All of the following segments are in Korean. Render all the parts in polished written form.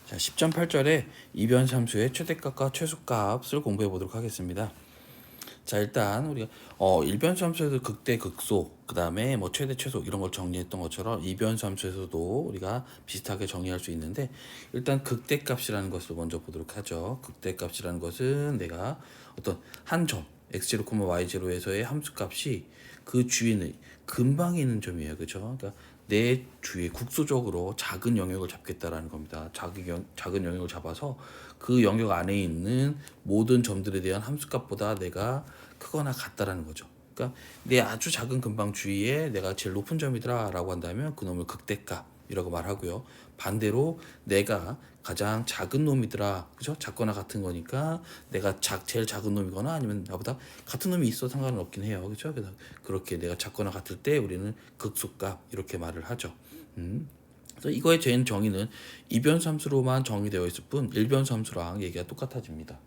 자, 10.8절에 이변함수의 최대값과 최소값을 공부해 보도록 하겠습니다. 자, 일단 우리가 일변함수에도 극대, 극소, 그 다음에 뭐 최대, 최소 이런 걸 정리했던 것처럼 이변함수에서도 우리가 비슷하게 정리할 수 있는데, 일단 극대값이라는 것을 먼저 보도록 하죠. 극대값이라는 것은 내가 어떤 한 점 x0, y0에서의 함수값이 그 주위는 근방에 있는 점이에요. 그렇죠? 그러니까 내 주위에 국소적으로 작은 영역을 잡겠다라는 겁니다. 작은 영역을 잡아서 그 영역 안에 있는 모든 점들에 대한 함수값보다 내가 크거나 같다라는 거죠. 그러니까 내 아주 작은 근방 주위에 내가 제일 높은 점이더라라고 한다면 그 놈을 극대값이라고 말하고요. 반대로 내가 가장 작은 놈이더라, 그죠? 작거나 같은 거니까 내가 제일 작은 놈이거나 아니면 나보다 같은 놈이 있어 상관은 없긴 해요, 그죠? 그래서 그렇게 내가 작거나 같을 때 우리는 극소값 이렇게 말을 하죠. 그래서 이거의 제 정의는 이변함수로만 정의되어 있을 뿐 일변함수랑 얘기가 똑같아집니다.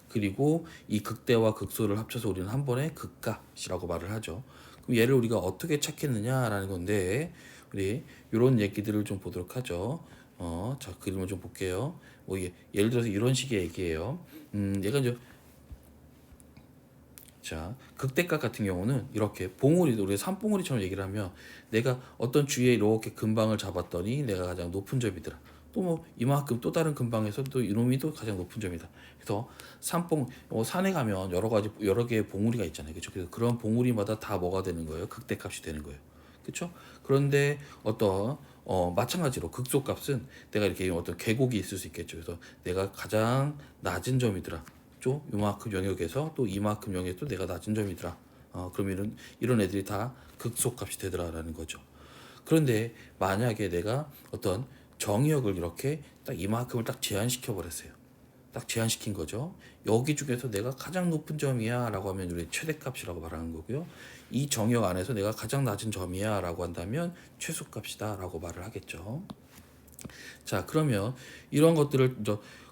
그리고 이 극대와 극소를 합쳐서 우리는 한 번에 극값이라고 말을 하죠. 그럼 얘를 우리가 어떻게 찾겠느냐라는 건데, 우리 이런 얘기들을 좀 보도록 하죠. 자, 그림을 좀 볼게요. 뭐 예를 들어서 이런 식의 얘기예요. 얘가 이제, 자, 극대값 같은 경우는 이렇게 봉우리, 우리가 산봉우리처럼 얘기를 하면 내가 어떤 주위에 이렇게 근방을 잡았더니 내가 가장 높은 점이더라. 또 뭐 이만큼 또 다른 근방에서 또 이놈이 또 가장 높은 점이다. 그래서 산에 가면 여러 개의 봉우리가 있잖아요. 그렇죠? 그래서 그런 봉우리마다 다 뭐가 되는 거예요? 극대값이 되는 거예요. 그렇죠? 그런데 마찬가지로 극소값은 내가 이렇게 어떤 계곡이 있을 수 있겠죠. 그래서 내가 가장 낮은 점이더라. 요만큼 영역에서 또 이만큼 영역에서 내가 낮은 점이더라. 그럼 이런 애들이 다 극소값이 되더라라는 거죠. 그런데 만약에 내가 어떤 정의역을 이렇게 딱 이만큼을 딱 제한시켜 버렸어요. 딱 제한시킨 거죠. 여기 중에서 내가 가장 높은 점이야 라고 하면 우리 최대값이라고 말하는 거고요. 이 정의역 안에서 내가 가장 낮은 점이야 라고 한다면 최소값이다 라고 말을 하겠죠. 자, 그러면 이런 것들을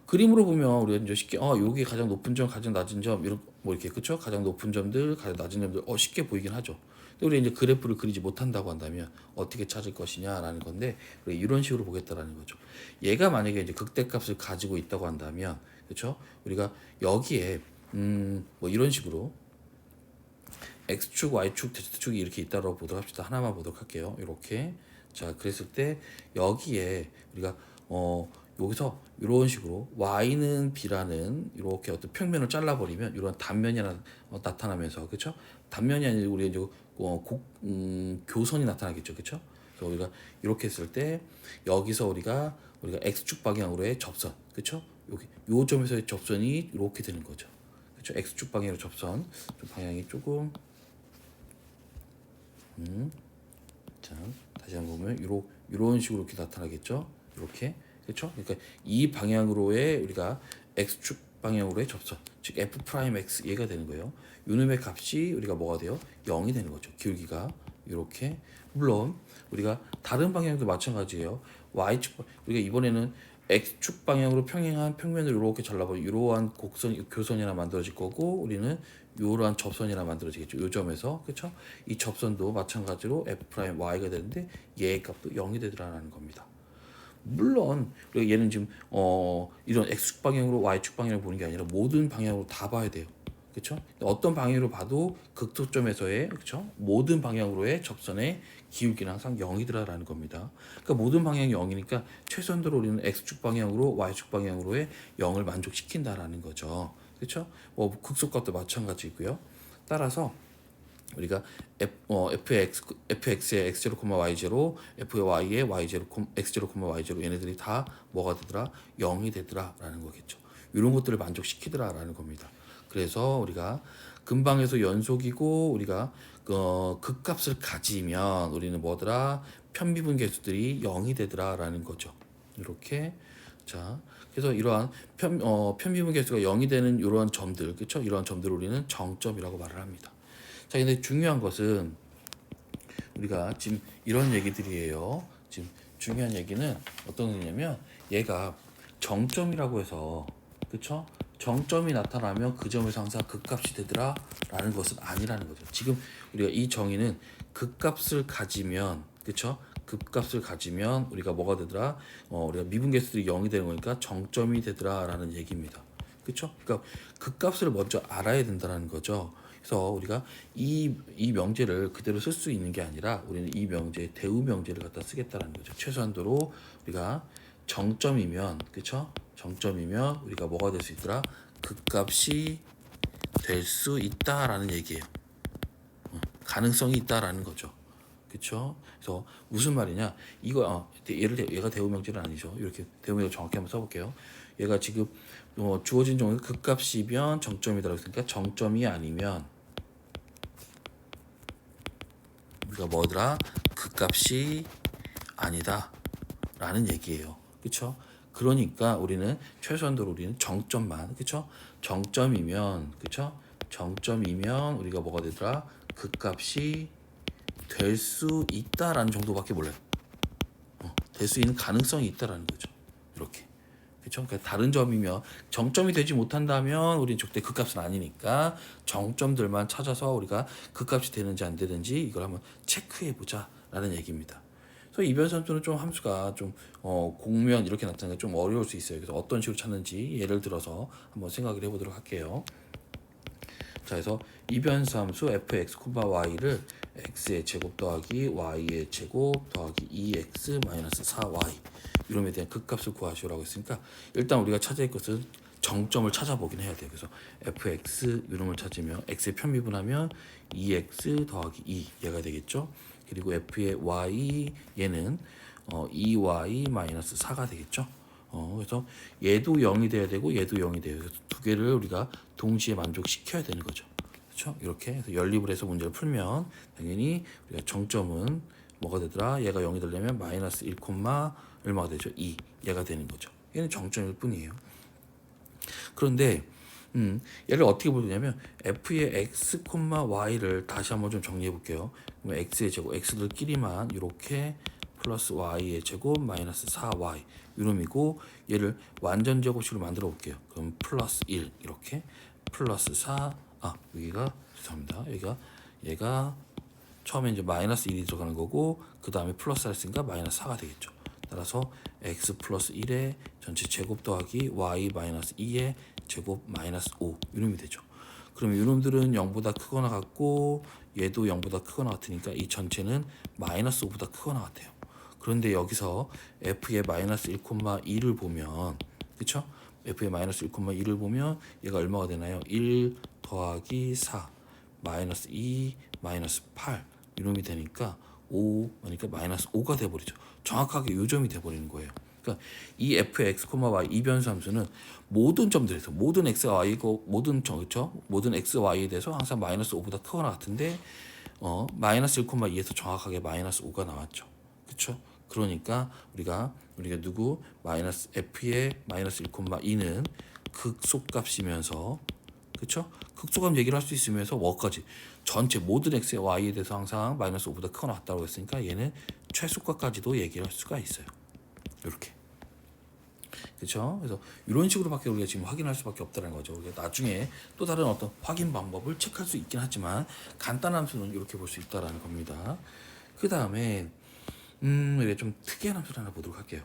그림으로 보면 우리가 이제 쉽게 여기 가장 높은 점, 가장 낮은 점 이런 뭐 이렇게 그쵸? 가장 높은 점들, 가장 낮은 점들 쉽게 보이긴 하죠. 근데 우리 이제 그래프를 그리지 못한다고 한다면 어떻게 찾을 것이냐라는 건데, 우리 이런 식으로 보겠다라는 거죠. 얘가 만약에 이제 극대값을 가지고 있다고 한다면, 그렇죠? 우리가 여기에 뭐 이런 식으로 x축, y축, z축이 이렇게 있다고 보도록 합시다. 하나만 보도록 할게요. 이렇게. 자, 그랬을 때 여기에 우리가 여기서 이런 식으로 y는 b라는 이렇게 어떤 평면을 잘라버리면 이런 단면이 나타나면서, 그렇죠? 단면이 아니라 우리 이제 교선이 나타나겠죠, 그렇죠? 그래서 우리가 이렇게 했을 때 여기서 우리가 x축 방향으로의 접선, 그렇죠? 여기 요 점에서의 접선이 이렇게 되는 거죠, 그렇죠? x축 방향으로 접선, 좀 방향이 조금 자, 다시 한번 보면 이런 식으로 이렇게 나타나겠죠. 이렇게, 그렇죠? 그러니까 이 방향으로의 우리가 x축 방향으로의 접선, 즉 f 프라임 x 얘가 되는 거예요. 요놈의 값이 우리가 뭐가 돼요? 0이 되는 거죠. 기울기가 이렇게. 물론 우리가 다른 방향도 마찬가지예요. y축 우리가 이번에는 x축 방향으로 평행한 평면을 이렇게 잘라버리면 이러한 교선이나 만들어질 거고, 우리는 이러한 접선이나 만들어지겠죠. 요 점에서, 그렇죠? 이 접선도 마찬가지로 f 프라임 y가 되는데 얘의 값도 0이 되더라는 겁니다. 물론 얘는 지금 이런 x축 방향으로 y축 방향을 보는 게 아니라 모든 방향으로 다 봐야 돼요. 그렇죠? 어떤 방향으로 봐도 극소점에서의, 그렇죠? 모든 방향으로의 접선의 기울기는 항상 0이더라라는 겁니다. 그러니까 모든 방향이 0이니까 최선으로 우리는 x축 방향으로 y축 방향으로의 0을 만족시킨다라는 거죠. 그렇죠? 극소값도 마찬가지고요. 따라서 우리가 fx의 x0, y0, fy의 y0, x0, y0 얘네들이 다 뭐가 되더라? 0이 되더라라는 거겠죠. 이런 것들을 만족시키더라라는 겁니다. 그래서 우리가 근방에서 연속이고 우리가 극값을 가지면 우리는 뭐더라? 편미분 계수들이 0이 되더라라는 거죠. 이렇게. 자, 그래서 이러한 편미분 계수가 0이 되는 이러한 점들, 그렇죠? 이러한 점들을 우리는 정점이라고 말을 합니다. 자, 근데 중요한 것은 우리가 지금 이런 얘기들이에요. 지금 중요한 얘기는 어떤 거냐면 얘가 정점이라고 해서, 그쵸? 정점이 나타나면 그 점에서 항상 극값이 되더라 라는 것은 아니라는 거죠. 지금 우리가 이 정의는 극값을 가지면, 그쵸? 극값을 가지면 우리가 뭐가 되더라? 우리가 미분계수들이 0이 되는 거니까 정점이 되더라라는 얘기입니다. 그렇죠? 그러니까 극값을 먼저 알아야 된다는 거죠. 그래서 우리가 이 명제를 그대로 쓸 수 있는 게 아니라 우리는 이 명제의 대우 명제를 갖다 쓰겠다는 거죠. 최소한도로 우리가 정점이면, 그렇죠? 정점이면 우리가 뭐가 될 수 있더라? 극값이 될 수 있다라는 얘기예요. 가능성이 있다라는 거죠. 그렇죠? 그래서 무슨 말이냐? 이거 얘가 대우 명제는 아니죠. 이렇게 대우 명제 정확히 한번 써볼게요. 얘가 지금 주어진 종류가 극값이면 정점이다라고 했으니까 정점이 아니면 우리가 뭐더라? 극값이 아니다라는 얘기예요. 그렇죠? 그러니까 우리는 최소한도로 우리는 정점만, 그렇죠? 정점이면, 그렇죠? 정점이면 우리가 뭐가 되더라? 극값이 될 수 있다라는 정도밖에 몰라요. 될 수 있는 가능성이 있다라는 거죠. 이렇게. 그렇죠? 그러니까 다른 점이면 정점이 되지 못한다면 우리는 절대 극값은 아니니까 정점들만 찾아서 우리가 극값이 되는지 안 되는지 이걸 한번 체크해 보자라는 얘기입니다. 그래서 이변삼수는 좀 함수가 좀 공면 이렇게 나타나는 게 좀 어려울 수 있어요. 그래서 어떤 식으로 찾는지 예를 들어서 한번 생각을 해보도록 할게요. 자, 그래서 이변수 함수 fx, y를 x의 제곱 더하기 y의 제곱 더하기 2x 마이너스 4y 이름에 대한 극값을 구하시오라고 했으니까 일단 우리가 찾을 것은 정점을 찾아보긴 해야 돼요. 그래서 fx 이름을 찾으면 x의 편미분하면 2x 더하기 2 얘가 되겠죠. 그리고 f의 y 얘는 2y 마이너스 4가 되겠죠. 그래서 얘도 0이 돼야 되고 얘도 0이 돼요. 그래서 두 개를 우리가 동시에 만족시켜야 되는 거죠. 그렇죠? 이렇게 해서 연립을 해서 문제를 풀면 당연히 우리가 정점은 뭐가 되더라? 얘가 0이 되려면 마이너스 1, 얼마가 되죠? 2 얘가 되는 거죠. 얘는 정점일 뿐이에요. 그런데 얘를 어떻게 보냐면 f의 x, y를 다시 한번 좀 정리해 볼게요. 그러면 x의 제곱, x들끼리만 이렇게 플러스 y의 제곱 마이너스 4y 이놈이고 얘를 완전 제곱식으로 만들어 볼게요. 그럼 플러스 1 이렇게 플러스 4 여기가 죄송합니다. 얘가 처음에 이제 마이너스 1이 들어가는 거고 그 다음에 플러스 했으니까 마이너스 4가 되겠죠. 따라서 x 플러스 1의 전체 제곱 더하기 y 마이너스 2의 제곱 마이너스 5 이놈이 되죠. 그러면 이놈들은 0보다 크거나 같고 얘도 0보다 크거나 같으니까 이 전체는 마이너스 5보다 크거나 같아요. 그런데 여기서 f의 마이너스 1,2를 보면 그쵸? f의 마이너스 1,2를 보면 얘가 얼마가 되나요? 1 더하기 4 마이너스 2 마이너스 8 이놈이 되니까 5 그러니까 마이너스 5가 돼버리죠. 정확하게 요점이 돼버리는 거예요. 그러니까 이 fx, y 이변수 함수는 모든 점들에서 모든 x, y고 모든 그렇죠? 모든 x, y에 대해서 항상 마이너스 5보다 크거나 같은데 마이너스 1,2에서 정확하게 마이너스 5가 나왔죠. 그렇죠? 그러니까 우리가 누구 마이너스 f의 마이너스 1,2는 극소값이면서 그렇죠? 극소값 얘기를 할 수 있으면서 뭐까지 전체 모든 x의 y에 대해서 항상 마이너스 5보다 크거나 같다고 했으니까 얘는 최소값까지도 얘기할 수가 있어요. 이렇게. 그렇죠? 그래서 이런 식으로밖에 우리가 지금 확인할 수밖에 없다는 거죠. 우리가 나중에 또 다른 어떤 확인 방법을 체크할 수 있긴 하지만 간단한 함수는 이렇게 볼 수 있다라는 겁니다. 그 다음에 이게 좀 특이한 함수를 하나 보도록 할게요.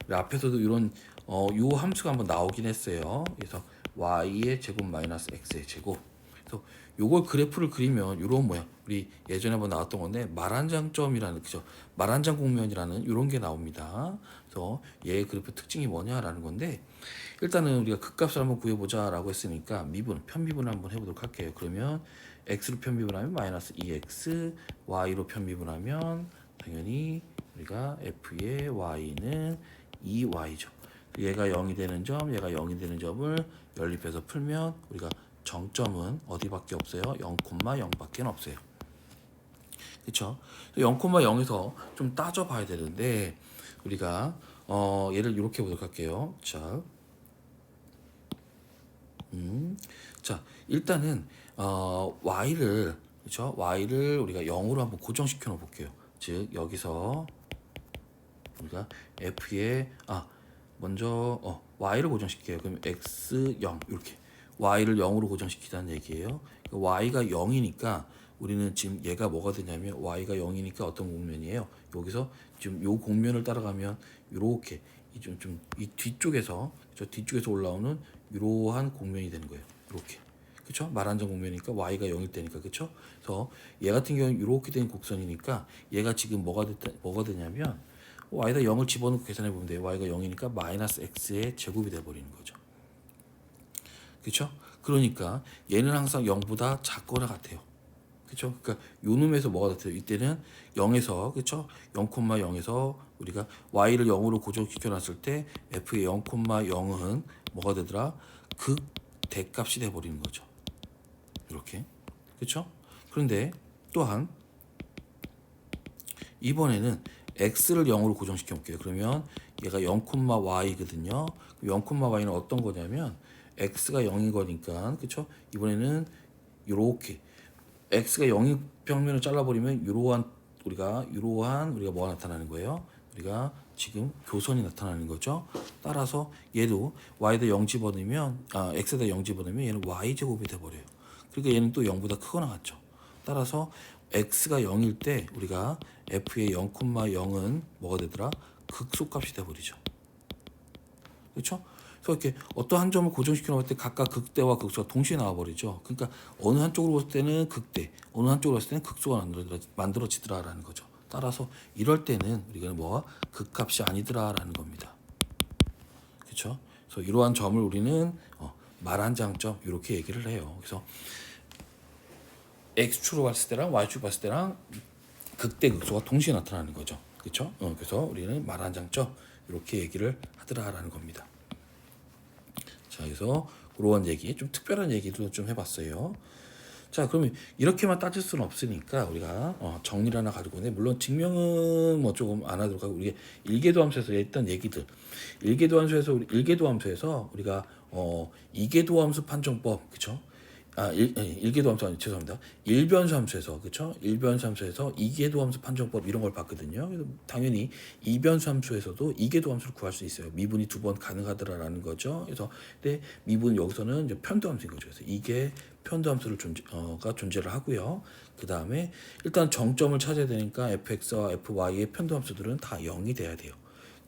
우리 앞에서도 이런 요 함수가 한번 나오긴 했어요. 그래서 y의 제곱 마이너스 x의 제곱. 그래서 요걸 그래프를 그리면 이런 모양. 우리 예전에 한번 나왔던 건데 말한장점이라는 그죠? 말한장 공면이라는 이런 게 나옵니다. 그래서 얘의 그래프 특징이 뭐냐라는 건데 일단은 우리가 극값을 한번 구해보자라고 했으니까 편미분을 한번 해보도록 할게요. 그러면 x로 편미분하면 마이너스 2x, y로 편미분하면 당연히 우리가 f의 y는 2y죠. 얘가 0이 되는 점, 얘가 0이 되는 점을 연립해서 풀면 우리가 정점은 어디밖에 없어요? 0,0밖에 없어요. 그렇죠? 0,0에서 좀 따져봐야 되는데 우리가 얘를 이렇게 보도록 할게요. 자, 자 일단은 y를 그렇죠? y를 우리가 0으로 한번 고정시켜 놓어 볼게요. 즉 여기서 우리가 f의 먼저 y를 고정시켜요. 그럼 x 0 이렇게 y를 0으로 고정시키자는 얘기예요. y가 0이니까 우리는 지금 얘가 뭐가 되냐면 y가 0이니까 어떤 공면이에요. 여기서 지금 요 공면을 따라가면 이렇게 이 뒤쪽에서 저 뒤쪽에서 올라오는 이러한 공면이 되는 거예요. 이렇게. 그렇죠? 말한정 공면이니까 y가 0일 때니까 그렇죠? 그래서 얘 같은 경우는 이렇게 된 곡선이니까 얘가 지금 뭐가 되냐면 y에다 0을 집어넣고 계산해 보면 돼요. y가 0이니까 마이너스 x의 제곱이 돼 버리는 거죠. 그렇죠? 그러니까 얘는 항상 0보다 작거나 같아요. 그렇죠? 그러니까 요 놈에서 뭐가 같아요? 이때는 0에서 그렇죠? 0,0에서 우리가 y를 0으로 고정시켜 놨을 때 f의 0,0은 뭐가 되더라? 극 대값이 돼 버리는 거죠. 이렇게. 그렇죠? 그런데 또한 이번에는 x를 0으로 고정시켜 볼게요. 그러면 얘가 0,y거든요. 0,y는 어떤 거냐면 x가 0인 거니까 그렇죠? 이번에는 이렇게 x가 0인 평면을 잘라버리면 이러한 우리가 뭐가 나타나는 거예요? 우리가 지금 교선이 나타나는 거죠. 따라서 얘도 y에다 0 집어넣으면 x에다 0 집어넣으면 얘는 y 제곱이 돼 버려요. 그러니까 얘는 또 0보다 크거나 같죠. 따라서 x가 0일 때 우리가 f의 0,0은 뭐가 되더라? 극소값이 돼 버리죠. 그렇죠? 그래서 이렇게 어떤 한 점을 고정시켜 놓을 때 각각 극대와 극소가 동시에 나와 버리죠. 그러니까 어느 한쪽으로 봤을 때는 극대, 어느 한쪽으로 봤을 때는 극소가 만들어지더라라는 거죠. 따라서 이럴 때는 우리가 뭐가 극값이 아니더라라는 겁니다. 그렇죠? 그래서 이러한 점을 우리는 말한 장점 이렇게 얘기를 해요. 그래서 x축으로 봤을 때랑 y축 봤을 때랑 극대 극소가 동시에 나타나는 거죠. 그렇죠? 그래서 우리는 말한 장점 이렇게 얘기를 하더라라는 겁니다. 자, 그래서 그런 얘기, 좀 특별한 얘기도 좀 해봤어요. 자, 그러면 이렇게만 따질 수는 없으니까 우리가 정리를 하나 가지고 있는데, 물론 증명은 뭐 조금 안 하도록 하고, 우리가 일계도함수에서 했던 얘기들, 일계도함수에서 우리가 이계도함수 판정법, 그쵸? 일계도함수 아니 죄송합니다. 일변수함수에서 그쵸? 일변수함수에서 이계도함수 판정법 이런 걸 봤거든요. 그래서 당연히 이변수함수에서도 이계도함수를 구할 수 있어요. 미분이 2번 가능하더라라는 거죠. 그래서 근데 미분 여기서는 이제 편도함수인 거죠. 그래서 이게 편도함수를 존재를 하고요. 그 다음에 일단 정점을 찾아야 되니까 fx와 fy의 편도함수들은 다 0이 돼야 돼요.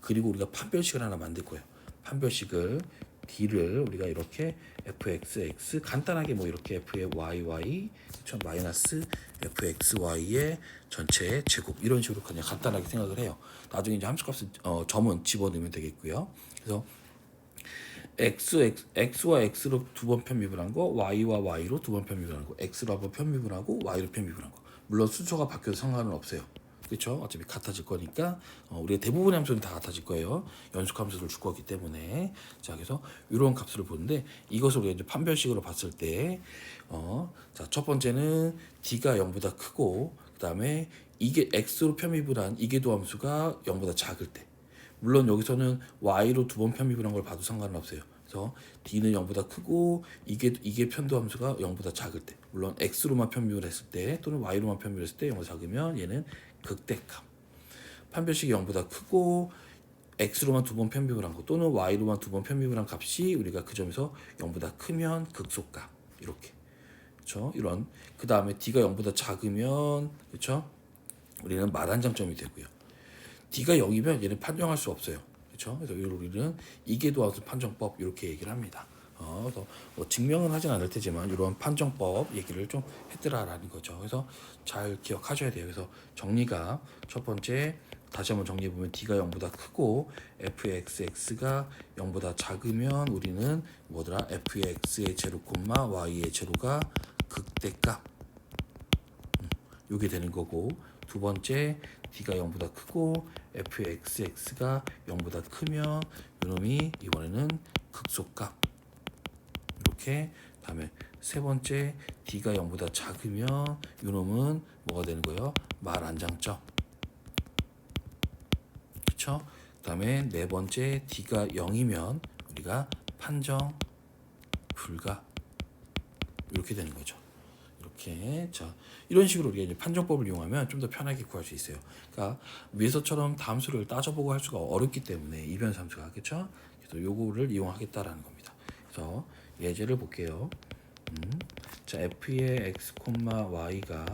그리고 우리가 판별식을 하나 만들 거예요. 판별식을 d를 우리가 이렇게 fxx 간단하게 뭐 이렇게 f의 yy 그쵸? 마이너스 fxy의 전체 제곱 이런 식으로 그냥 간단하게 생각을 해요. 나중에 이제 함수값은 점은 집어넣으면 되겠고요. 그래서 x와 x로 2번 편미분한 거, y와 y로 2번 편미분한 거, x로 한번 편미분하고 y로 편미분한 거. 물론 순서가 바뀌어도 상관은 없어요. 그렇죠? 어차피 같아질 거니까 우리가 대부분의 함수는 다 같아질 거예요. 연속 함수를 줄 거기 때문에. 자, 그래서 이런 값을 보는데 이것을 우리가 이제 판별식으로 봤을 때 자, 첫 번째는 d가 0보다 크고 그다음에 이게 x로 편미분한 이계도 함수가 0보다 작을 때. 물론 여기서는 y로 2번 편미분한 걸 봐도 상관은 없어요. 그래서 d는 0보다 크고 이게 편도함수가 0보다 작을 때, 물론 x로만 편미분을 했을 때 또는 y로만 편미분을 했을 때 0보다 작으면 얘는 극대값. 판별식이 0보다 크고 x로만 2번 편미분한 거 또는 y로만 2번 편미분한 값이 우리가 그 점에서 0보다 크면 극소값. 이렇게. 그렇죠? 이런 그 다음에 d가 0보다 작으면 그렇죠? 우리는 말한 장점이 되고요. d가 0이면 얘는 판정할 수 없어요. 그렇죠? 그래서 우리는 이계도함수 판정법 이렇게 얘기를 합니다. 그래서 뭐 증명은 하진 않을 테지만 이런 판정법 얘기를 좀 했더라라는 거죠. 그래서 잘 기억하셔야 돼요. 그래서 정리가 첫 번째 다시 한번 정리해 보면 d가 0보다 크고 fxx가 0보다 작으면 우리는 뭐더라? fx의 제로 콤마 y의 제로가 극대값 요게 되는 거고, 두 번째 d가 0보다 크고 fxx가 0보다 크면 요놈이 이번에는 극소값 이렇게. 다음에 세 번째 d가 0보다 작으면 요놈은 뭐가 되는 거예요? 말한장점. 그쵸? 다음에 네 번째 d가 0이면 우리가 판정 불가 이렇게 되는 거죠. 이렇게. 자, 이런 식으로 우리가 이제 판정법을 이용하면 좀 더 편하게 구할 수 있어요. 그러니까 위에서처럼 다함수를 따져보고 할 수가 어렵기 때문에 이변수 함수가 그렇죠? 그래서 요거를 이용하겠다라는 겁니다. 그래서 예제를 볼게요. 자, f의 x, y가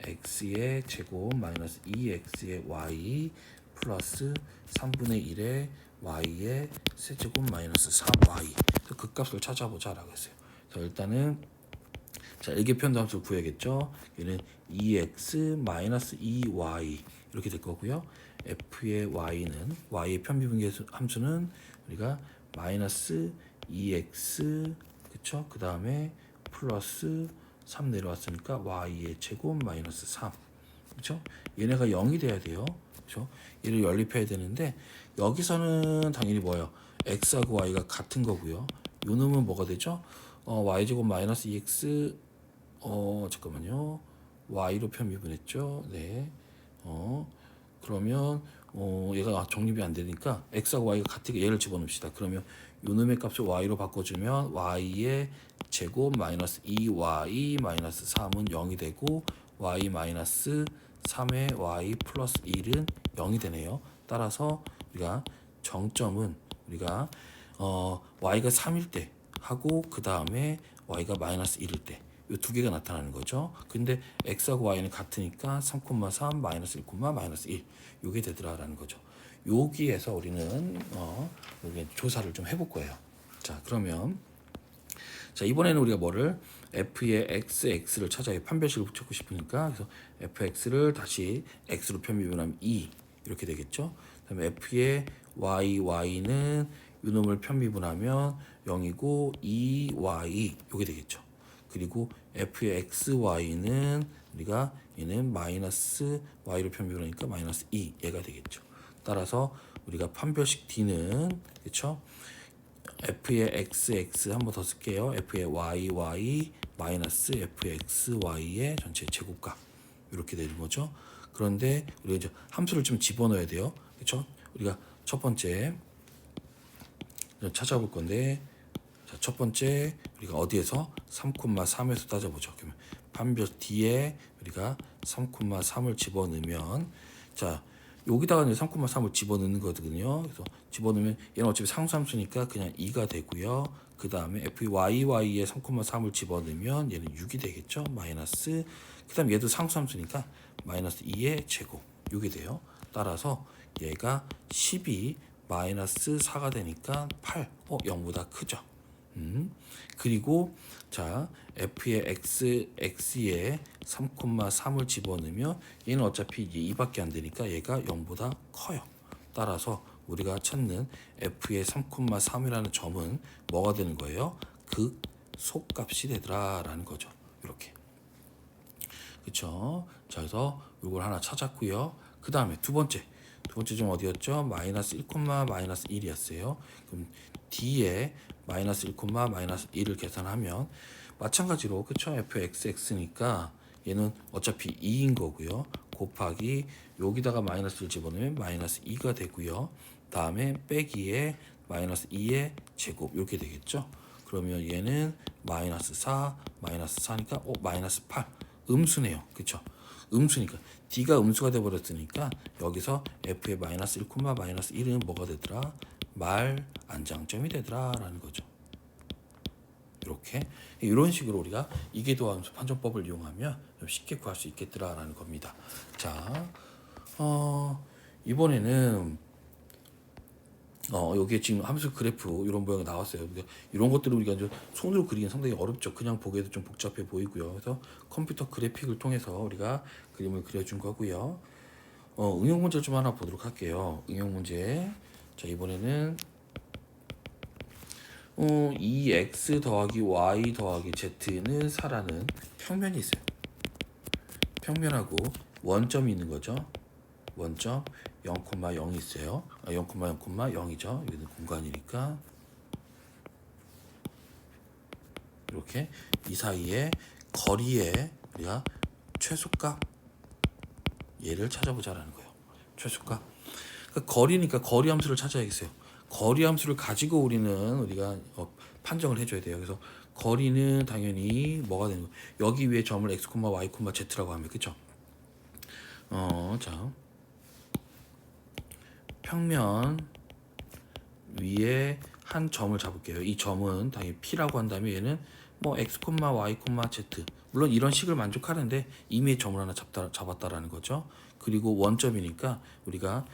x의 제곱 마이너스 2x의 y 플러스 3분의 1의 y의 세제곱 마이너스 3y. 그 값을 찾아보자 라고 했어요. 자, 일단은 자, 일개편도 함수를 구해야겠죠. 얘는 2x 마이너스 2y 이렇게 될 거고요. f의 y는 y의 편비분계 함수는 우리가 마이너스 2x 그쵸? 그 다음에 플러스 3 내려왔으니까 y의 제곱 마이너스 3 그쵸? 얘네가 0이 돼야 돼요. 그쵸? 얘를 연립해야 되는데 여기서는 당연히 뭐예요? x하고 y가 같은 거고요. 요 놈은 뭐가 되죠? y제곱 마이너스 2x 잠깐만요. y로 편미분했죠. 네. 그러면 얘가 정립이 안 되니까 x하고 y가 같으니까 얘를 집어넣읍시다. 그러면 요놈의 값을 y로 바꿔주면 y의 제곱 마이너스 2y 마이너스 3은 0이 되고 y 마이너스 3의 y 플러스 1은 0이 되네요. 따라서 우리가 정점은 우리가 y가 3일 때 하고 그 다음에 y가 마이너스 1일 때 이 두 개가 나타나는 거죠. 근데 x하고 y는 같으니까 3,3 마이너스 1, 마이너스 1 요게 되더라라는 거죠. 여기에서 우리는 여기 조사를 좀 해볼 거예요. 자, 그러면 자, 이번에는 우리가 뭐를 f의 x를 찾아야 판별식을 붙이고 싶으니까 그래서 fx를 다시 x로 편비분하면 2 이렇게 되겠죠. 그다음에 f의 y는 요놈을 편비분하면 0이고 2y 요게 되겠죠. 그리고 f의 xy는 우리가 얘는 마이너스 y로 편비분하니까 마이너스 2 얘가 되겠죠. 따라서 우리가 판별식 D는 그렇죠? f의 xx 한 번 더 쓸게요. f의 yy 마이너스 f의 xy의 전체 제곱값 이렇게 되는 거죠. 그런데 우리가 이제 함수를 좀 집어넣어야 돼요. 그렇죠? 우리가 첫 번째 찾아볼 건데 자, 첫 번째 우리가 어디에서 3,3에서 따져보죠. 그러면 판별 D에 우리가 3,3을 집어넣으면 자 여기다가 이제 3,3을 집어넣는 거거든요. 그래서 집어넣으면 얘는 어차피 상수함수니까 그냥 2가 되고요. 그 다음에 fy에 3,3을 집어넣으면 얘는 6이 되겠죠. 마이너스 그 다음 얘도 상수함수니까 마이너스 2의 제곱 6이 돼요. 따라서 얘가 12 마이너스 4가 되니까 8 0보다 크죠. 그리고 자 f의 x에 3,3을 집어넣으면 얘는 어차피 이제 2밖에 안 되니까 얘가 0보다 커요. 따라서 우리가 찾는 f의 3,3이라는 점은 뭐가 되는 거예요? 극소값이 되더라라는 거죠. 이렇게. 그렇죠? 자, 그래서 이걸 하나 찾았고요. 그 다음에 두 번째 점 어디였죠? 마이너스 1, 마이너스 1이었어요. 그럼 D에 마이너스 1, 마이너스 1을 계산하면 마찬가지로 그쵸? fxx니까 얘는 어차피 2인 거고요. 곱하기 여기다가 마이너스를 집어넣으면 마이너스 2가 되고요. 다음에 빼기에 마이너스 2의 제곱 이렇게 되겠죠. 그러면 얘는 마이너스 4, 마이너스 4니까 마이너스 8 음수네요. 그쵸? 음수니까 D가 음수가 돼버렸으니까 여기서 f의 마이너스 1, 마이너스 1은 뭐가 되더라? 말 안장점이 되더라라는 거죠. 이렇게 이런 식으로 우리가 이계도함수 판정법을 이용하면 좀 쉽게 구할 수 있겠더라라는 겁니다. 자, 이번에는 여기에 지금 함수 그래프 이런 모양이 나왔어요. 이런 것들을 우리가 이제 손으로 그리기는 상당히 어렵죠. 그냥 보기에도 좀 복잡해 보이고요. 그래서 컴퓨터 그래픽을 통해서 우리가 그림을 그려준 거고요. 응용 문제 좀 하나 보도록 할게요. 응용 문제. 자, 이번에는 2x 더하기 y 더하기 z는 4라는 평면이 있어요. 평면하고 원점이 있는 거죠. 원점 0,0이 있어요. 0,0,0이죠. 여기는 공간이니까 이렇게 이 사이에 거리에 우리가 최소값 얘를 찾아보자라는 거예요. 최소값. 그러니까 거리니까 거리 함수를 찾아야겠어요. 거리 함수를 가지고 우리가 판정을 해줘야 돼요. 그래서 거리는 당연히 뭐가 되는 거예요? 여기 위에 점을 x, y, z라고 하면 그쵸? 자 평면 위에 한 점을 잡을게요. 이 점은 당연히 P라고 한 다음에 얘는 뭐 x, y, z 물론 이런 식을 만족하는데 이미 점을 하나 잡았다라는 거죠. 그리고 원점이니까 우리가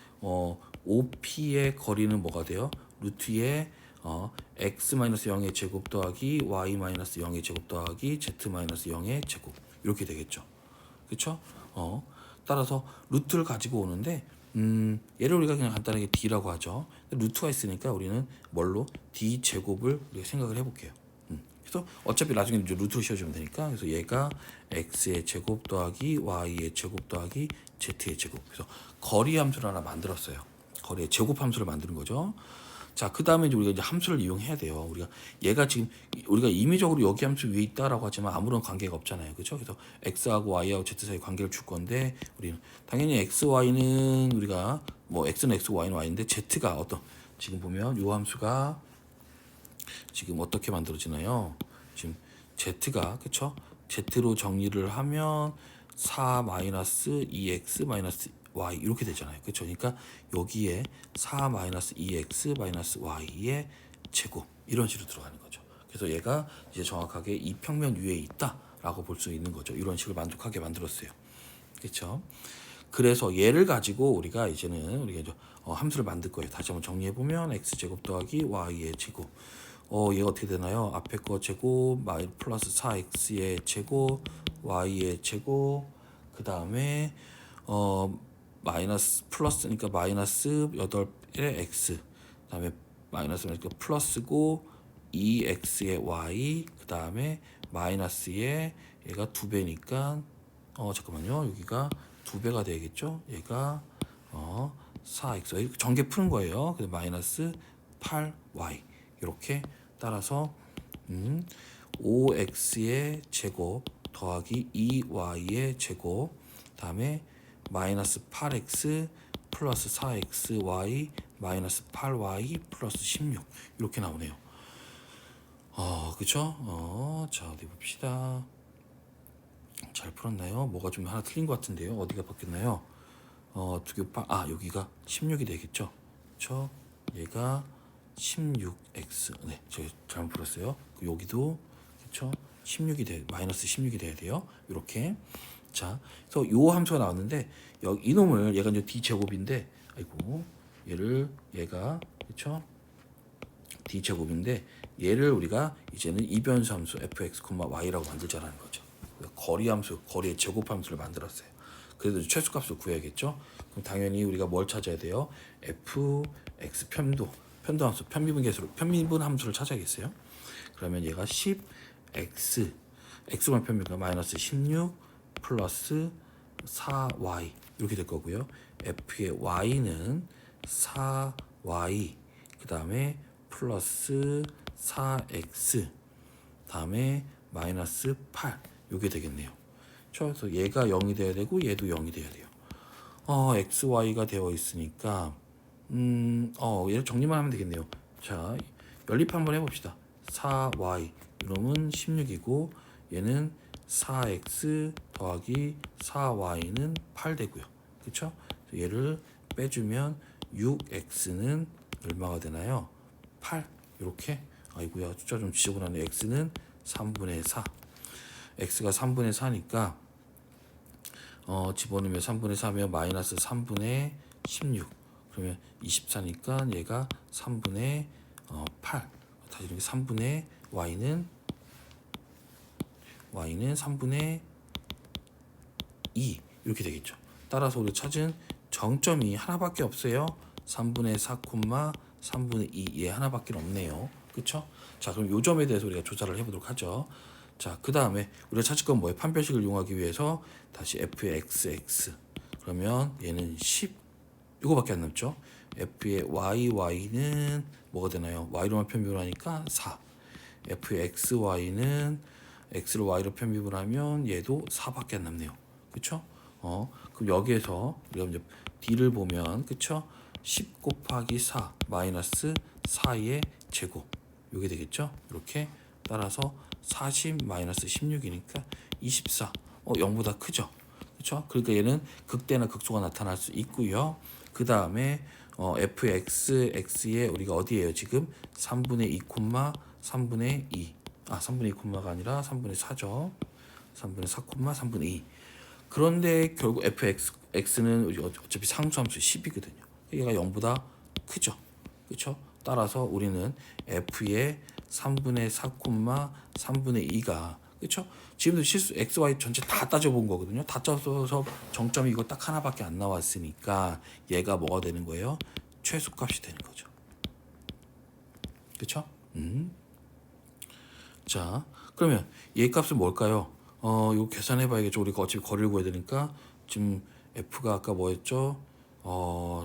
OP의 거리는 뭐가 돼요? 루트의 x-0의 제곱 더하기 y-0의 제곱 더하기 z-0의 제곱 이렇게 되겠죠. 그렇죠? 따라서 루트를 가지고 오는데 얘를 우리가 그냥 간단하게 d라고 하죠. 루트가 있으니까 우리는 뭘로 d 제곱을 우리가 생각을 해볼게요. 그래서 어차피 나중에 이제 루트로 씌워주면 되니까 그래서 얘가 x의 제곱 더하기 y의 제곱 더하기 z의 제곱. 그래서 거리 함수를 하나 만들었어요. 거리의 제곱 함수를 만드는 거죠. 자, 그 다음에 이제 우리가 이제 함수를 이용해야 돼요. 우리가 얘가 지금 우리가 임의적으로 여기 함수 위에 있다라고 하지만 아무런 관계가 없잖아요. 그렇죠? 그래서 x하고 y하고 z 사이 관계를 줄 건데 우리는 당연히 x, y는 우리가 뭐 x는 x, y는 y인데 z가 어떤 지금 보면 이 함수가 지금 어떻게 만들어지나요? 지금 z가 그렇죠? z로 정리를 하면 4-2x y 이렇게 되잖아요. 그렇죠? 그러니까 여기에 4-2x y의 제곱 이런 식으로 들어가는 거죠. 그래서 얘가 이제 정확하게 이 평면 위에 있다라고 볼 수 있는 거죠. 이런 식을 만족하게 만들었어요. 그렇죠? 그래서 얘를 가지고 우리가 이제는 우리가 이제 함수를 만들 거예요. 다시 한번 정리해 보면 x 제곱 더하기 y의 제곱. 얘가 어떻게 되나요? 앞에 거 제곱 플러스 4x의 제곱 y의 제곱 그 다음에 마이너스 플러스니까 마이너스 8의 x 그 다음에 마이너스니까 플러스고 2x의 y 그 다음에 마이너스의 얘가 2배니까 잠깐만요 여기가 2배가 되겠죠. 얘가 4x 이렇게 전개 푸는 거예요. 그래서 마이너스 8y 이렇게 따라서 5x의 제곱 더하기 2y의 제곱 다음에 마이너스 8x 플러스 4xy 마이너스 8y 플러스 16 이렇게 나오네요. 그쵸? 자 어디 봅시다. 잘 풀었나요? 뭐가 좀 하나 틀린 것 같은데요. 어디가 바뀌었나요? 여기가 16이 되겠죠. 그쵸? 얘가 16x 네 제가 잘못 풀었어요. 여기도 그쵸? 16이 돼 마이너스 16이 돼야 돼요. 이렇게 자 그래서 요 함수가 나왔는데 여기 이놈을 얘가 이제 d 제곱인데 아이고 얘가 그쵸? d 제곱인데 얘를 우리가 이제는 이변수 함수 fx, y라고 만들자라는 거죠. 거리 함수, 거리의 제곱 함수를 만들었어요. 그래도 최소값을 구해야겠죠. 그럼 당연히 우리가 뭘 찾아야 돼요? fx 편도 함수, 편미분 함수를 찾아야겠어요. 그러면 얘가 10x, x만 편미가 마이너스 16 플러스 4y 이렇게 될 거고요. f의 y는 4y 그 다음에 플러스 4x 다음에 마이너스 8 이게 되겠네요. 그래서 얘가 0이 돼야 되고 얘도 0이 돼야 돼요. x, y가 되어 있으니까 얘를 정리만 하면 되겠네요. 자, 연립 한번 해봅시다. 4y 이놈은 16이고 얘는 4x 더하기 4y는 8 되고요. 그렇죠? 얘를 빼주면 6x는 얼마가 되나요? 8 이렇게 아이고야 숫자 좀 지저분하네. x는 3분의 4 x가 3분의 4니까 집어넣으면 3분의 4면 마이너스 3분의 16 그러면 24니까 얘가 3분의 8 다시 이렇게 3분의 y는 3분의 2 이렇게 되겠죠. 따라서 우리 찾은 정점이 하나밖에 없어요. 3분의 4, 3분의 2 얘 하나밖에 없네요. 그쵸? 자 그럼 요 점에 대해서 우리가 조사를 해보도록 하죠. 자 그 다음에 우리가 찾을 건 뭐예요? 판별식을 이용하기 위해서 다시 f의 xx 그러면 얘는 10 이거밖에 안 남죠. f의 y는 뭐가 되나요? y로만 편비분하니까 4 f의 xy는 x를 y로 편비분하면 얘도 4밖에 안 남네요. 그쵸? 그럼 여기에서 우리가 이제 d를 보면 그쵸? 10 곱하기 4 마이너스 4의 제곱 이게 되겠죠? 이렇게 따라서 40 마이너스 16이니까 24 0보다 크죠? 그렇죠? 그러니까 얘는 극대나 극소가 나타날 수 있고요. 그 다음에 fx의 우리가 어디에요 지금 3분의 2, 3분의 2 3분의 2 콤마가 아니라 3분의 4죠. 3분의 4 콤마 3분의 2. 그런데 결국 fx는 어차피 상수함수 10이거든요. 얘가 0보다 크죠. 그렇죠? 따라서 우리는 f의 3분의 4 콤마 3분의 2가 그렇죠? 지금도 실수 x, y 전체 다 따져본 거거든요. 다 따져서 정점이 이거 딱 하나밖에 안 나왔으니까 얘가 뭐가 되는 거예요? 최소값이 되는 거죠. 그렇죠? 자, 그러면 얘 값은 뭘까요? 이거 계산해 봐야겠죠. 우리가 어차피 거리를 구해야 되니까 지금 f가 아까 뭐였죠?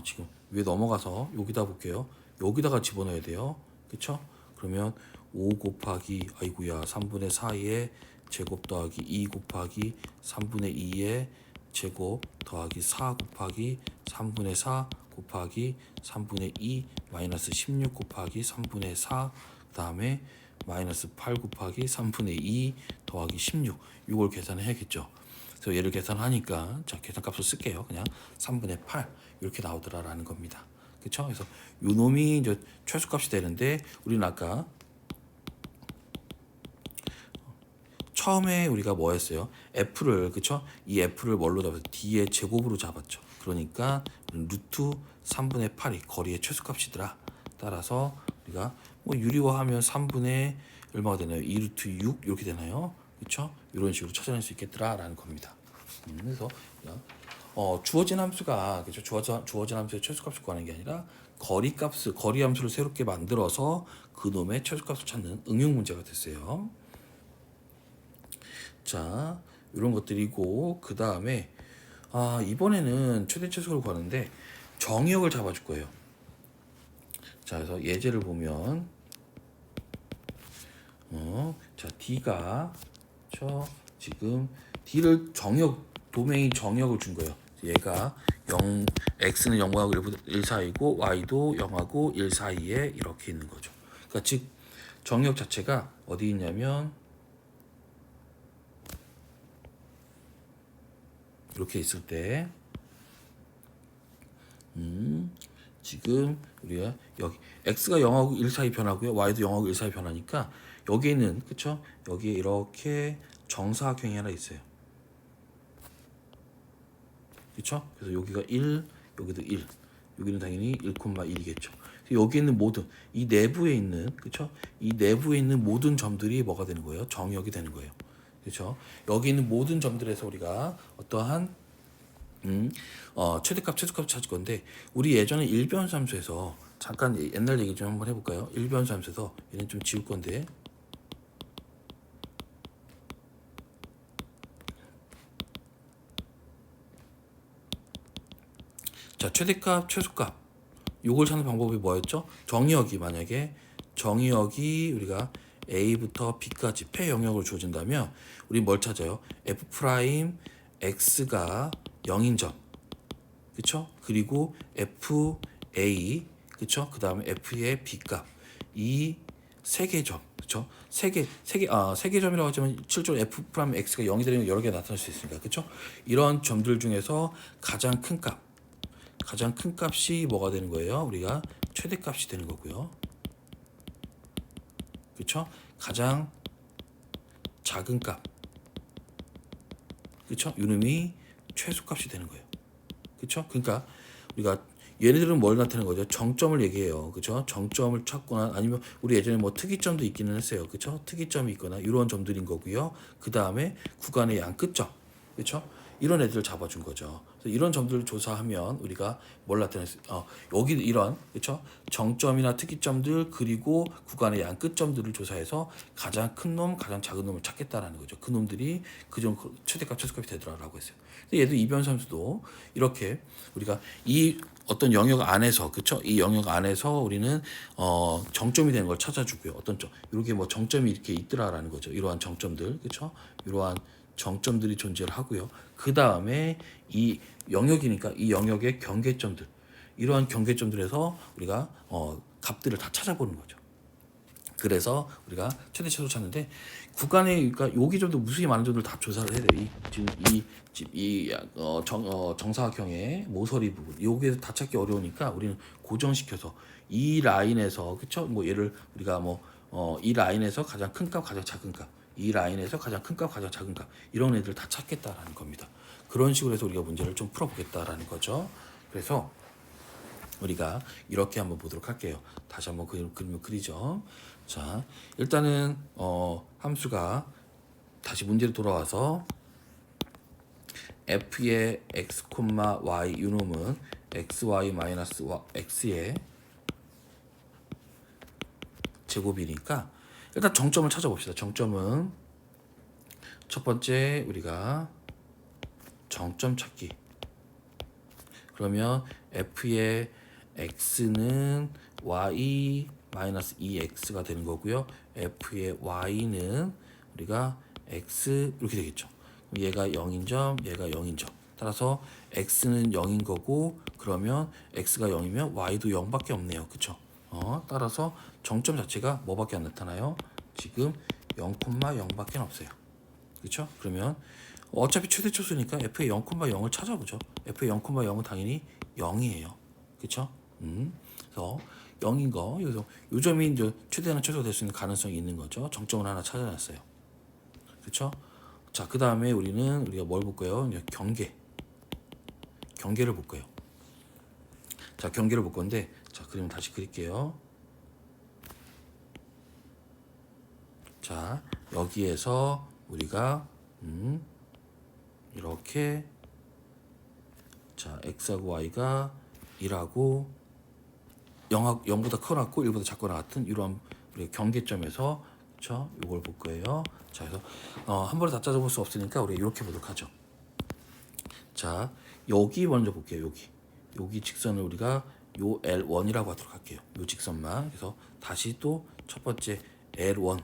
지금 위에 넘어가서 여기다 볼게요. 여기다가 집어넣어야 돼요. 그쵸? 그러면 5 곱하기 아이고야 3분의 4의 제곱 더하기 2 곱하기 3분의 2의 제곱 더하기 4 곱하기 3분의 4 곱하기 3분의 2 마이너스 16 곱하기 3분의 4 그다음에 마이너스 8 곱하기 3분의 2 더하기 16 이걸 계산해야겠죠. 그래서 얘를 계산하니까 자 계산값을 쓸게요. 그냥 3분의 8 이렇게 나오더라라는 겁니다. 그렇죠? 그래서 요 놈이 이제 최소값이 되는데 우리는 아까 처음에 우리가 뭐 했어요? f를 그쵸? 이 f를 뭘로 잡았어요? d의 제곱으로 잡았죠. 그러니까 루트 3분의 8이 거리의 최소값이더라. 따라서 우리가 뭐 유리화하면 3분의 얼마가 되나요? 2루트 6 이렇게 되나요? 그쵸? 이런 식으로 찾아낼 수 있겠더라라는 겁니다. 그래서 주어진 함수가 그죠? 주어진 함수의 최소값을 구하는 게 아니라 거리 함수를 새롭게 만들어서 그 놈의 최소값을 찾는 응용 문제가 됐어요. 자, 이런 것들이고 그 다음에 이번에는 최대 최소를 구하는데 정의역을 잡아줄 거예요. 자, 그래서 예제를 보면 자 D가 지금 D를 도메인 정의역을 준 거예요. 얘가 0, x는 0하고 1 사이고 y도 0하고 1 사이에 이렇게 있는 거죠. 그러니까 즉 정의역 자체가 어디 있냐면 이렇게 있을 때 지금 우리가 여기 x가 0하고 1 사이 변하고요. y도 0하고 1 사이 변하니까 여기에는 그쵸? 여기에 이렇게 정사각형이 하나 있어요. 그쵸? 그래서 여기가 1, 여기도 1. 여기는 당연히 1,1이겠죠. 여기 있는 모든 이 내부에 있는 그쵸? 이 내부에 있는 모든 점들이 뭐가 되는 거예요? 정의역이 되는 거예요. 그렇죠? 여기 있는 모든 점들에서 우리가 어떠한 최대값, 최소값 찾을 건데 우리 예전에 일변함수에서 잠깐 옛날 얘기 좀 한번 해볼까요? 일변함수에서 얘는 좀 지울 건데 자 최대값, 최소값 요걸 찾는 방법이 뭐였죠? 정의역이 만약에 정의역이 우리가 A부터 B까지 폐 영역을 주어진다면 우리 뭘 찾아요? F 프라임 X가 0인 점 그쵸? 그리고 FA 그쵸? 그 다음에 F의 B값 이 세 개 점 그쵸? 세 개 점이라고 하자면 실제로 F 프라임 X가 0이 되는 여러 개 나타날 수 있으니까 그쵸? 이런 점들 중에서 가장 큰 값이 뭐가 되는 거예요? 우리가 최대값이 되는 거고요. 그쵸? 가장 작은 값 그쵸? 이놈이 최소값이 되는 거예요. 그쵸? 그러니까 우리가 얘네들은 뭘 나타내는 거죠? 정점을 얘기해요. 그쵸? 정점을 찾거나 아니면 우리 예전에 뭐 특이점도 있기는 했어요. 그쵸? 특이점이 있거나 이런 점들인 거고요. 그 다음에 구간의 양 끝점. 그쵸? 이런 애들을 잡아준 거죠. 그래서 이런 점들을 조사하면 우리가 뭘 나타낼 수, 여기 이런 그쵸? 정점이나 특이점들 그리고 구간의 양 끝점들을 조사해서 가장 큰 놈, 가장 작은 놈을 찾겠다라는 거죠. 그 놈들이 그중 최대값, 최소값이 되더라라고 했어요. 얘도 이변함수도 이렇게 우리가 이 어떤 영역 안에서 그쵸? 이 영역 안에서 우리는 정점이 되는 걸 찾아주고요. 어떤 점 이렇게 뭐 정점이 이렇게 있더라라는 거죠. 이러한 정점들 그쵸? 이러한 정점들이 존재를 하고요. 그 다음에 이 영역이니까 이 영역의 경계점들 이러한 경계점들에서 우리가 값들을 다 찾아보는 거죠. 그래서 우리가 최대 최소 찾는데 구간에 그러니까 여기 점도 무수히 많은 점들 다 조사를 해야 돼. 정사각형의 모서리 부분 여기에서 다 찾기 어려우니까 우리는 고정시켜서 이 라인에서 그쵸? 뭐 얘를 우리가 뭐 이 라인에서 가장 큰 값, 가장 작은 값, 이 라인에서 가장 큰 값, 가장 작은 값 이런 애들 다 찾겠다라는 겁니다. 그런 식으로 해서 우리가 문제를 좀 풀어보겠다라는 거죠. 그래서 우리가 이렇게 한번 보도록 할게요. 다시 한번 그림을 그리죠. 자, 일단은 함수가 다시 문제로 돌아와서 f의 x, y 유놈은 xy 마이너스 x의 제곱이니까 일단 정점을 찾아봅시다. 정점은 첫 번째 우리가 정점 찾기. 그러면 f의 x는 y 마이너스 2x가 되는 거고요. f의 y는 우리가 x 이렇게 되겠죠. 얘가 0인 점, 얘가 0인 점. 따라서 x는 0인 거고 그러면 x가 0이면 y도 0밖에 없네요. 그쵸? 따라서 정점 자체가 뭐밖에 안 나타나요? 지금 0,0밖에 없어요. 그쵸? 그러면 어차피 최대 초수니까 f의 0,0을 찾아보죠. f의 0,0은 당연히 0이에요. 그쵸? 그래서 0인 거, 여기서 요 점이 이제 최대한 최소가 될 수 있는 가능성이 있는 거죠. 정점을 하나 찾아놨어요. 그쵸? 자, 그 다음에 우리가 뭘 볼 거예요? 경계를 볼 거예요. 자, 경계를 볼 건데, 자, 그림 다시 그릴게요. 자, 여기에서 우리가 이렇게 자, x하고 y가 1하고 0보다 커놨고 1보다 작거나 같은 이런 우리 경계점에서 그렇죠? 이걸 볼 거예요. 자, 그래서 한 번에 다 찾아볼 수 없으니까 우리 이렇게 보도록 하죠. 자, 여기 먼저 볼게요. 여기 직선을 우리가 요 L1이라고 하도록 할게요. 요 직선만. 그래서 다시 또 첫 번째 L1.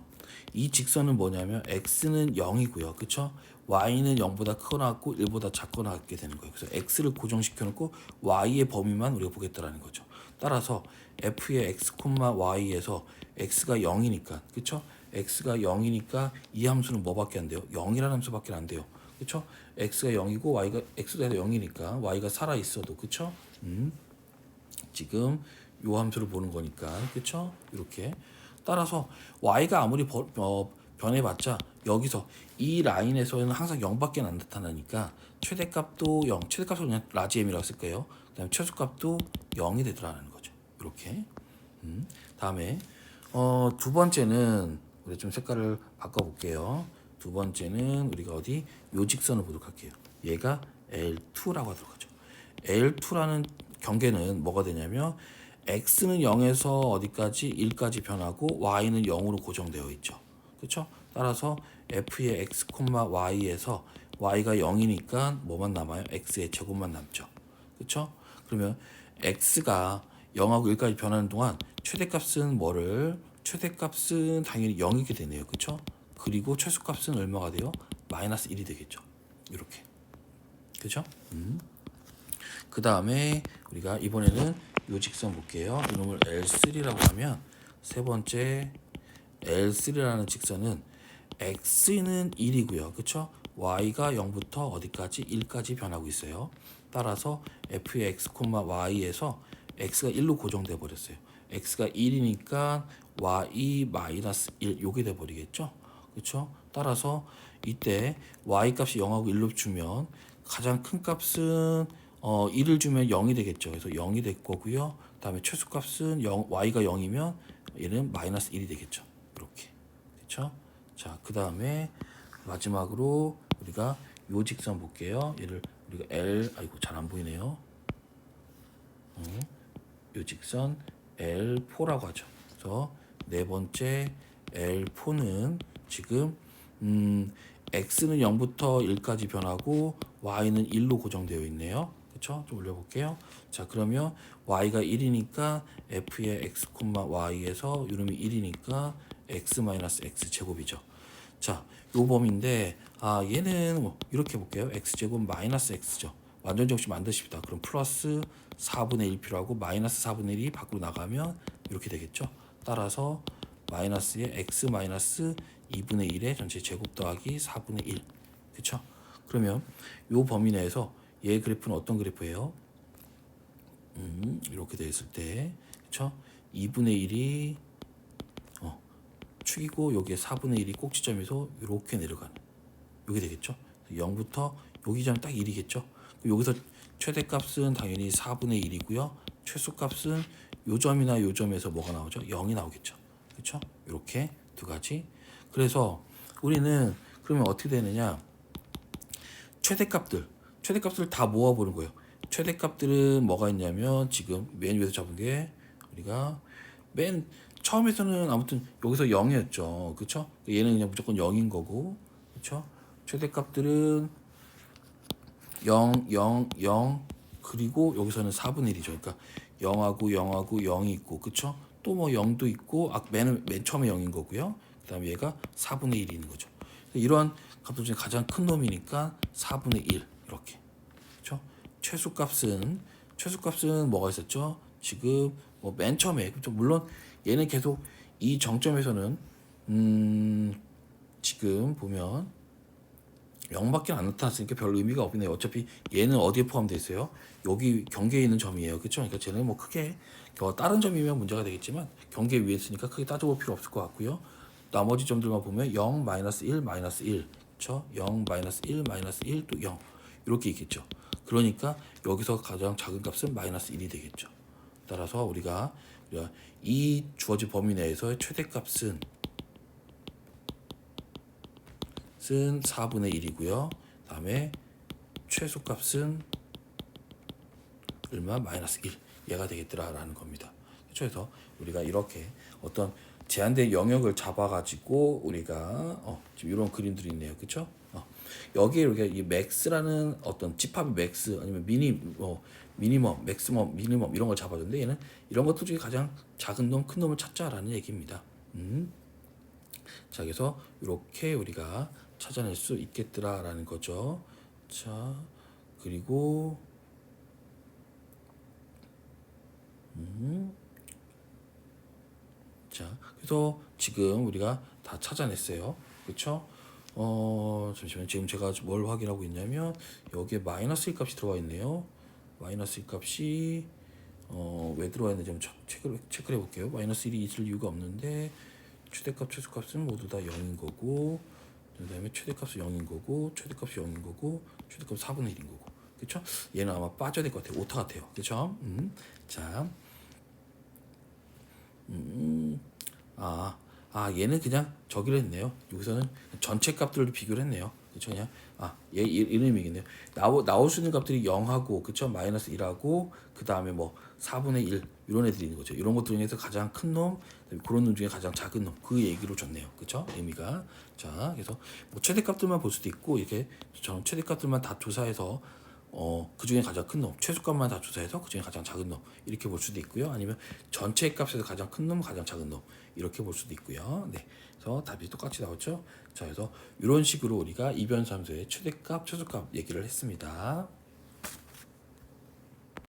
이 직선은 뭐냐면 x는 0이고요. 그쵸? y는 0보다 크거나 같고 1보다 작거나 같게 되는 거예요. 그래서 x를 고정시켜 놓고 y의 범위만 우리가 보겠다라는 거죠. 따라서 f의 x, y에서 x가 0이니까 그쵸? x가 0이니까 이 함수는 뭐밖에 안 돼요? 0이라는 함수밖에 안 돼요. 그쵸? x가 0이고 y가 x가 0이니까 y가 살아 있어도 그쵸? 지금 요 함수를 보는 거니까 그쵸? 이렇게 따라서 y가 아무리 변해봤자 여기서 이 라인에서는 항상 0밖에 안 나타나니까 최대값도 0, 최대값을 그냥 라지 m이라고 쓸 거예요. 그다음에 최소값도 0이 되더라는 거죠. 이렇게. 다음에 두 번째는 우리 좀 색깔을 바꿔볼게요. 두 번째는 우리가 어디 요 직선을 보도록 할게요. 얘가 L2라고 하도록 하죠. L2라는 경계는 뭐가 되냐면 x는 0에서 어디까지 1까지 변하고 y는 0으로 고정되어 있죠. 그렇죠? 따라서 f의 x, y에서 y가 0이니까 뭐만 남아요? x의 제곱만 남죠. 그렇죠? 그러면 x가 0하고 1까지 변하는 동안 최대값은 당연히 0이게 되네요. 그렇죠? 그리고 최소값은 얼마가 돼요? 마이너스 1이 되겠죠. 이렇게. 그렇죠? 그 다음에 우리가 이번에는 요 직선 볼게요. 이놈을 L3라고 하면 세 번째 L3라는 직선은 x는 1이고요. 그쵸? y가 0부터 어디까지? 1까지 변하고 있어요. 따라서 f의 x, y에서 x가 1로 고정돼 버렸어요. x가 1이니까 y 마이너스 1 요게 돼 버리겠죠? 그쵸? 따라서 이때 y 값이 0하고 1로 주면 가장 큰 값은 1을 주면 0이 되겠죠. 그래서 0이 될 거고요. 다음에 최소값은 y가 0이면 얘는 마이너스 1이 되겠죠. 이렇게. 그렇죠? 자, 그 다음에 마지막으로 우리가 요 직선 볼게요. 얘를 우리가 아이고 잘 안 보이네요. 요 직선 L4라고 하죠. 그래서 네 번째 L4는 지금 x는 0부터 1까지 변하고 y는 1로 고정되어 있네요. 그렇죠? 좀 올려볼게요. 자, 그러면 y가 1이니까 f의 x, y에서 이놈이 1이니까 x 제곱이죠. 자, 요 범위인데 얘는 뭐 이렇게 볼게요. x제곱 마이너스 x죠. 완전 정식 만드십니다. 그럼 플러스 4분의 1 필요하고 마이너스 4분의 1이 밖으로 나가면 이렇게 되겠죠. 따라서 마이너스에 x 마이너스 2분의 1의 전체 제곱 더하기 4분의 1. 그쵸? 그러면 요 범위 내에서 얘 그래프는 어떤 그래프예요? 이렇게 되어 있을 때 그쵸? 2분의 1이 축이고 여기에 4분의 1이 꼭지점에서 이렇게 내려가는 이게 되겠죠. 0부터 여기 점 딱 1이겠죠. 여기서 최대값은 당연히 4분의 1이고요. 최소값은 요 점이나 요 점에서 뭐가 나오죠? 0이 나오겠죠. 그렇죠? 이렇게 두 가지. 그래서 우리는 그러면 어떻게 되느냐? 최대값들 다 모아보는 거예요. 최대값들은 뭐가 있냐면 지금 맨 위에서 잡은 게 우리가 맨 처음에서는 아무튼 여기서 0이었죠. 그렇죠? 얘는 그냥 무조건 0인 거고. 그렇죠? 최대값들은 0, 0, 0 그리고 여기서는 4분의 1이죠. 그러니까 0하고 0하고 0이 있고 그렇죠? 또 뭐 0도 있고 맨 처음에 0인 거고요. 그다음에 얘가 4분의 1이 있는 거죠. 이러한 값들 중에 가장 큰 놈이니까 4분의 1 이렇게. 그렇죠? 최소값은 뭐가 있었죠? 지금 뭐 맨 처음에 그렇죠? 물론 얘는 계속 이 정점에서는 지금 보면 0밖에 안 나타났으니까 별 의미가 없네요. 어차피 얘는 어디에 포함되어 있어요? 여기 경계에 있는 점이에요. 그렇죠? 그러니까 쟤는 뭐 크게 다른 점이면 문제가 되겠지만 경계 위에 있으니까 크게 따져볼 필요 없을 것 같고요. 나머지 점들만 보면 0, 마이너스 1, 마이너스 1, 그렇죠? 0, 마이너스 1, 마이너스 1, 또 0 이렇게 있겠죠. 그러니까 여기서 가장 작은 값은 마이너스 1이 되겠죠. 따라서 우리가 이 주어진 범위 내에서의 최대값은 4분의 1이고요. 다음에 최소값은 얼마? 마이너스 1 얘가 되겠더라라는 겁니다. 그렇죠? 그래서 우리가 이렇게 어떤 제한된 영역을 잡아가지고 우리가 지금 이런 그림들이 있네요. 그렇죠? 여기에 우리가 이 맥스라는 어떤 집합의 맥스 아니면 미니멈, 맥시멈, 미니멈 이런 걸 잡아줬는데 얘는 이런 것들 중에 가장 작은 놈, 큰 놈을 찾자라는 얘기입니다. 자, 그래서 이렇게 우리가 찾아낼 수 있겠더라라는 거죠. 자, 그리고 자, 그래서 지금 우리가 다 찾아냈어요. 그렇죠? 잠시만요. 지금 제가 뭘 확인하고 있냐면 여기에 마이너스 1 값이 들어와 있네요. 마이너스 1 값이 왜 들어와 있는지 한번 체크를 해볼게요. 마이너스 1이 있을 이유가 없는데 최대값, 최소값은 모두 다 0인 거고 그 다음에 최대값은 0인 거고 최대값이 0인 거고 최대값 4분의 1인 거고 그쵸? 얘는 아마 빠져야 될 것 같아요. 오타 같아요. 그쵸? 자, 얘는 그냥 저기를 했네요. 여기서는 전체 값들을 비교를 했네요. 그쵸? 그냥 얘 이런 의미겠네요. 나올 수 있는 값들이 0하고 그쵸? 마이너스 1하고 그 다음에 뭐 4분의 1 이런 애들이 있는 거죠. 이런 것들 중에서 가장 큰 놈, 그런 놈 중에 가장 작은 놈, 그 얘기로 줬네요. 그쵸? 의미가. 자, 그래서 뭐 최대값들만 볼 수도 있고 이렇게 저는 최대값들만 다 조사해서 그 중에 가장 큰 놈, 최소값만 다 조사해서 그 중에 가장 작은 놈 이렇게 볼 수도 있고요. 아니면 전체 값에서 가장 큰 놈, 가장 작은 놈 이렇게 볼 수도 있고요. 네, 그래서 답이 똑같이 나왔죠. 자, 그래서 이런 식으로 우리가 이변수함수의 최대값, 최소값 얘기를 했습니다.